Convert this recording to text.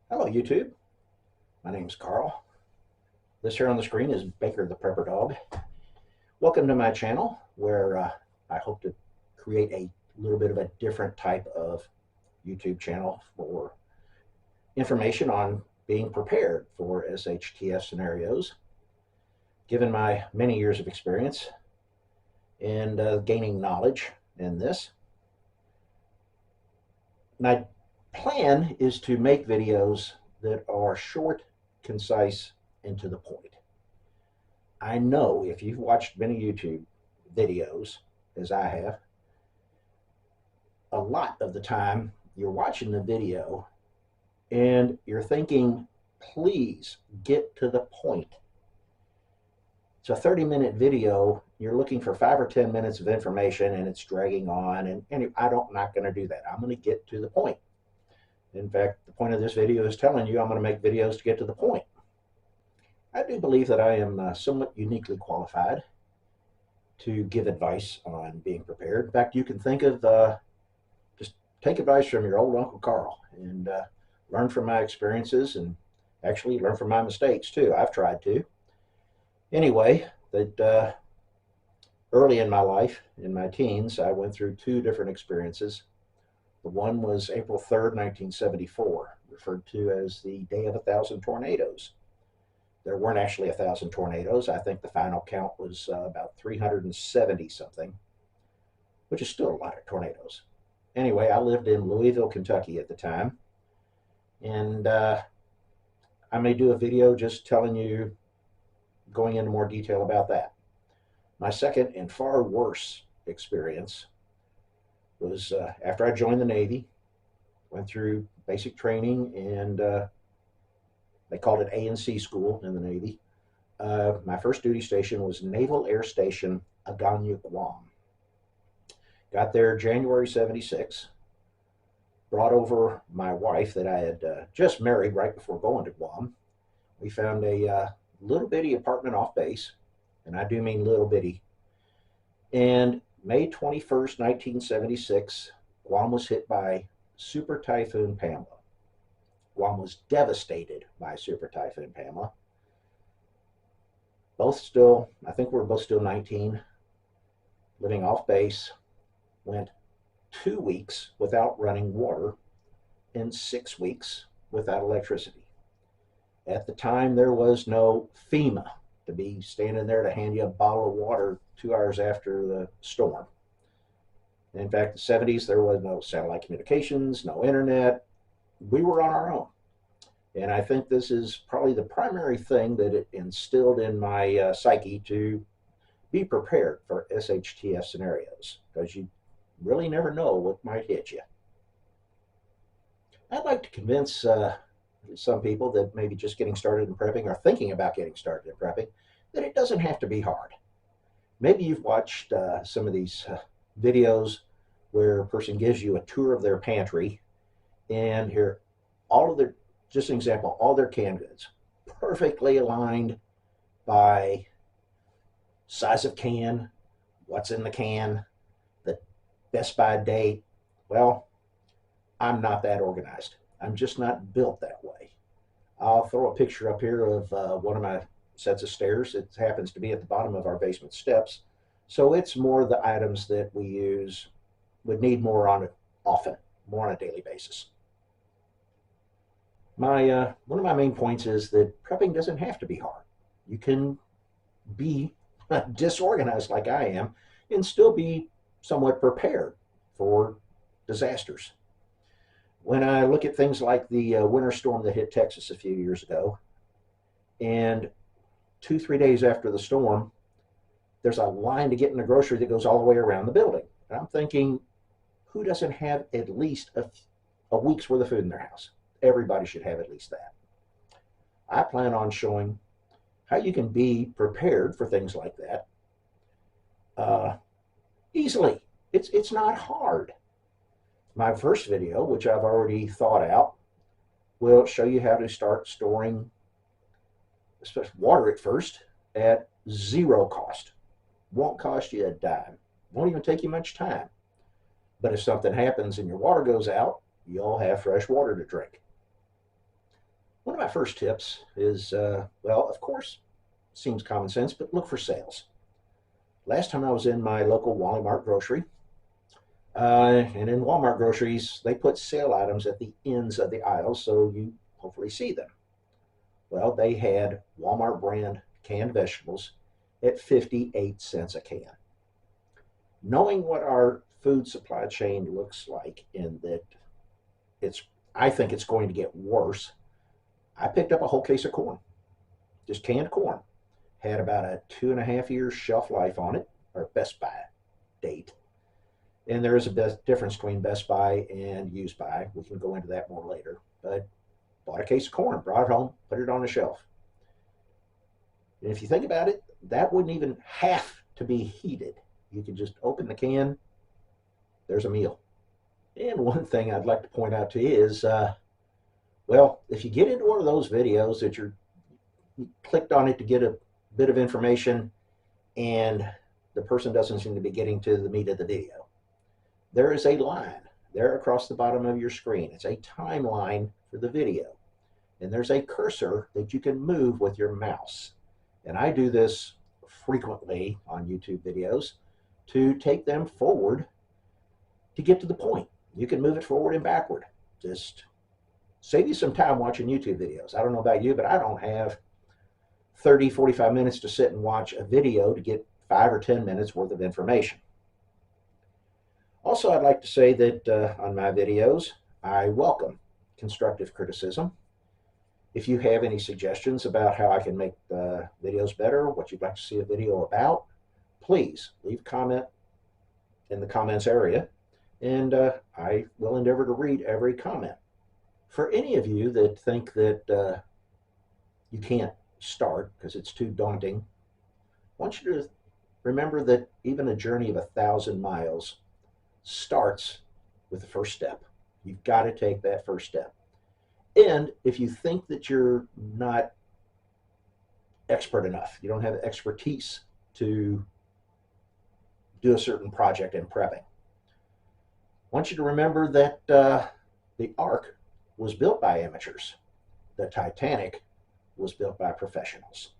Hello, YouTube. My name's Carl. This here on the screen is Baker the Prepper Dog. Welcome to my channel where I hope to create a little bit of a different type of YouTube channel for information on being prepared for SHTF scenarios. Given my many years of experience and gaining knowledge in this, my plan is to make videos that are short, concise, and to the point. I know if you've watched many YouTube videos, as I have, a lot of the time you're watching the video and you're thinking, please get to the point. It's a 30-minute video. You're looking for 5 or 10 minutes of information and it's dragging on. And I'm not going to do that. I'm going to get to the point. In fact, the point of this video is telling you I'm going to make videos to get to the point. I do believe that I am somewhat uniquely qualified to give advice on being prepared. In fact, you can think of just take advice from your old Uncle Carl and learn from my experiences and actually learn from my mistakes too. I've tried to. Anyway, that early in my life, in my teens, I went through two different experiences. The one was April 3rd, 1974, referred to as the Day of 1,000 Tornadoes. There weren't actually 1,000 tornadoes. I think the final count was about 370 something, which is still a lot of tornadoes. Anyway, I lived in Louisville, Kentucky at the time, and I may do a video just telling you, going into more detail about that. My second and far worse experience was after I joined the Navy, went through basic training, and they called it A&C school in the Navy. My first duty station was Naval Air Station Agana, Guam. Got there January 76. Brought over my wife that I had just married right before going to Guam. We found a little bitty apartment off base, and I do mean little bitty. And May 21st, 1976, Guam was hit by Super Typhoon Pamala. Guam was devastated by Super Typhoon Pamala. I think we're both still 19, living off base. Went 2 weeks without running water and 6 weeks without electricity. At the time, there was no FEMA to be standing there to hand you a bottle of water 2 hours after the storm. In fact, the 70s, there was no satellite communications, no internet. We were on our own. And I think this is probably the primary thing that it instilled in my psyche to be prepared for SHTF scenarios, because you really never know what might hit you. I'd like to convince some people that maybe just getting started in prepping or thinking about getting started in prepping, that it doesn't have to be hard. Maybe you've watched some of these videos where a person gives you a tour of their pantry and here all of their, just an example, all their canned goods perfectly aligned by size of can, what's in the can, the best by date. Well, I'm not that organized. I'm just not built that way. I'll throw a picture up here of one of my sets of stairs. It happens to be at the bottom of our basement steps. So it's more the items that we use, would need more on it often, more on a daily basis. One of my main points is that prepping doesn't have to be hard. You can be disorganized like I am and still be somewhat prepared for disasters. When I look at things like the winter storm that hit Texas a few years ago, and 2-3 days after the storm, there's a line to get in the grocery that goes all the way around the building. And I'm thinking, who doesn't have at least a week's worth of food in their house? Everybody should have at least that. I plan on showing how you can be prepared for things like that easily. It's not hard. My first video, which I've already thought out, will show you how to start storing water at first at zero cost. Won't cost you a dime. Won't even take you much time. But if something happens and your water goes out, you'll have fresh water to drink. One of my first tips is, well, of course, seems common sense, but look for sales. Last time I was in my local Walmart grocery, and in Walmart groceries, they put sale items at the ends of the aisles so you hopefully see them. Well, they had Walmart brand canned vegetables at 58 cents a can. Knowing what our food supply chain looks like, in that it's, I think it's going to get worse, I picked up a whole case of corn, just canned corn. Had about a 2.5 year shelf life on it, or Best Buy date. And there is a difference between Best Buy and used by. We can go into that more later. But bought a case of corn, brought it home, put it on the shelf. And if you think about it, that wouldn't even have to be heated. You could just open the can, there's a meal. And one thing I'd like to point out to you is, well, if you get into one of those videos that you clicked on it to get a bit of information and the person doesn't seem to be getting to the meat of the video, there is a line there across the bottom of your screen. It's a timeline for the video. And there's a cursor that you can move with your mouse. And I do this frequently on YouTube videos to take them forward to get to the point. You can move it forward and backward. Just save you some time watching YouTube videos. I don't know about you, but I don't have 30, 45 minutes to sit and watch a video to get 5 or 10 minutes worth of information. Also, I'd like to say that on my videos, I welcome constructive criticism. If you have any suggestions about how I can make the videos better, what you'd like to see a video about, please leave a comment in the comments area, and I will endeavor to read every comment. For any of you that think that you can't start because it's too daunting, I want you to remember that even a journey of 1,000 miles starts with the first step. You've got to take that first step. And if you think that you're not expert enough, you don't have expertise to do a certain project in prepping, I want you to remember that the Ark was built by amateurs. The Titanic was built by professionals.